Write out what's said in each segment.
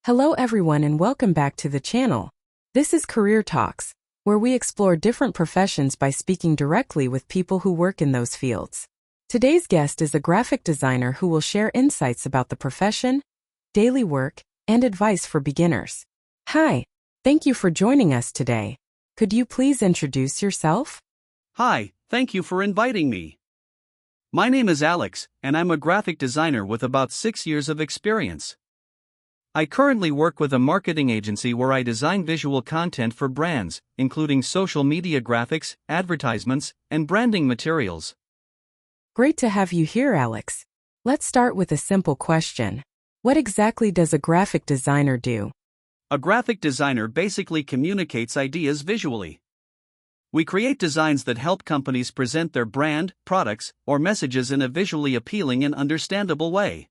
Hello everyone and welcome back to the channel. This is Career Talks, where we explore different professions by speaking directly with people who work in those fields. Today's guest is a graphic designer who will share insights about the profession, daily work, and advice for beginners. Hi, thank you for joining us today. Could you please introduce yourself? Hi, thank you for inviting me. My name is Alex, and I'm a graphic designer with about 6 years of experience. I currently work with a marketing agency where I design visual content for brands, including social media graphics, advertisements, and branding materials. Great to have you here, Alex. Let's start with a simple question. What exactly does a graphic designer do? A graphic designer basically communicates ideas visually. We create designs that help companies present their brand, products, or messages in a visually appealing and understandable way.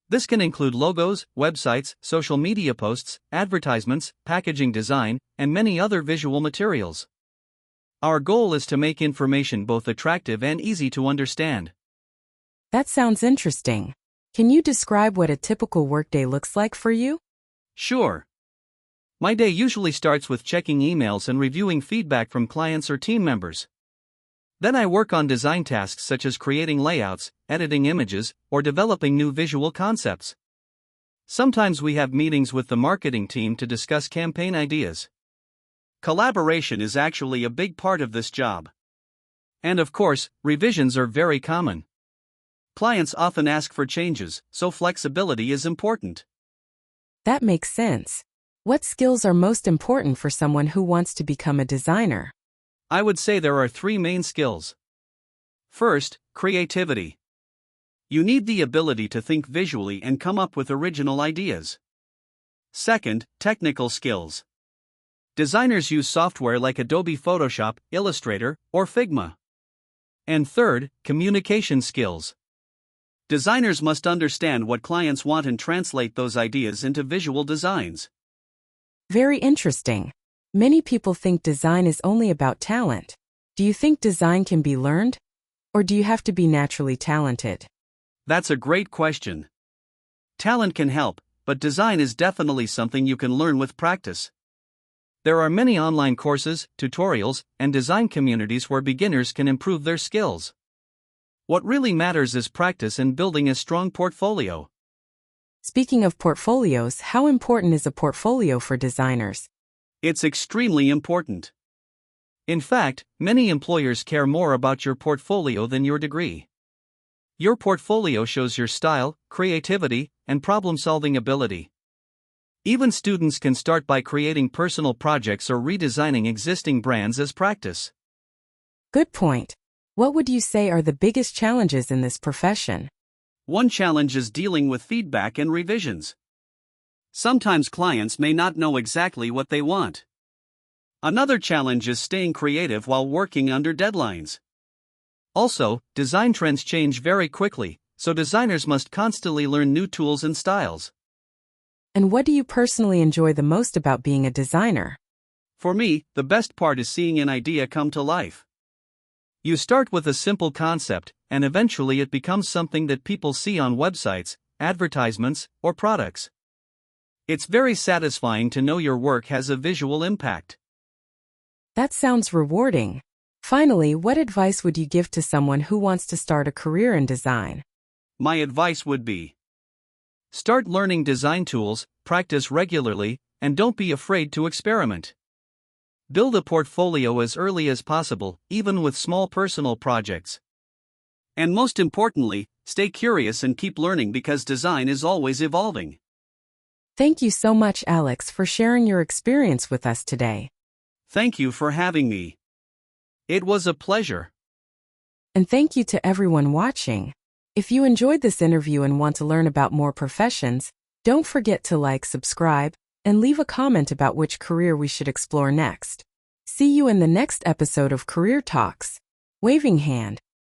This can include logos, websites, social media posts, advertisements, packaging design, and many other visual materials. Our goal is to make information both attractive and easy to understand. That sounds interesting. Can you describe what a typical workday looks like for you? Sure. My day usually starts with checking emails and reviewing feedback from clients or team members. Then I work on design tasks such as creating layouts, editing images, or developing new visual concepts. Sometimes we have meetings with the marketing team to discuss campaign ideas. Collaboration is actually a big part of this job. And of course, revisions are very common. Clients often ask for changes, so flexibility is important. That makes sense. What skills are most important for someone who wants to become a designer? I would say there are 3 main skills. First, creativity. You need the ability to think visually and come up with original ideas. Second, technical skills. Designers use software like Adobe Photoshop, Illustrator, or Figma. And third, communication skills. Designers must understand what clients want and translate those ideas into visual designs. Very interesting. Many people think design is only about talent. Do you think design can be learned? Or do you have to be naturally talented? That's a great question. Talent can help, but design is definitely something you can learn with practice. There are many online courses, tutorials, and design communities where beginners can improve their skills. What really matters is practice and building a strong portfolio. Speaking of portfolios, how important is a portfolio for designers? It's extremely important. In fact, many employers care more about your portfolio than your degree. Your portfolio shows your style, creativity, and problem-solving ability. Even students can start by creating personal projects or redesigning existing brands as practice. Good point. What would you say are the biggest challenges in this profession? One challenge is dealing with feedback and revisions. Sometimes clients may not know exactly what they want. Another challenge is staying creative while working under deadlines. Also, design trends change very quickly, so designers must constantly learn new tools and styles. And what do you personally enjoy the most about being a designer? For me, the best part is seeing an idea come to life. You start with a simple concept, and eventually it becomes something that people see on websites, advertisements, or products. It's very satisfying to know your work has a visual impact. That sounds rewarding. Finally, what advice would you give to someone who wants to start a career in design? My advice would be: start learning design tools, practice regularly, and don't be afraid to experiment. Build a portfolio as early as possible, even with small personal projects. And most importantly, stay curious and keep learning because design is always evolving. Thank you so much, Alex, for sharing your experience with us today. Thank you for having me. It was a pleasure. And thank you to everyone watching. If you enjoyed this interview and want to learn about more professions, don't forget to like, subscribe, and leave a comment about which career we should explore next. See you in the next episode of Career Talks. Waving hand.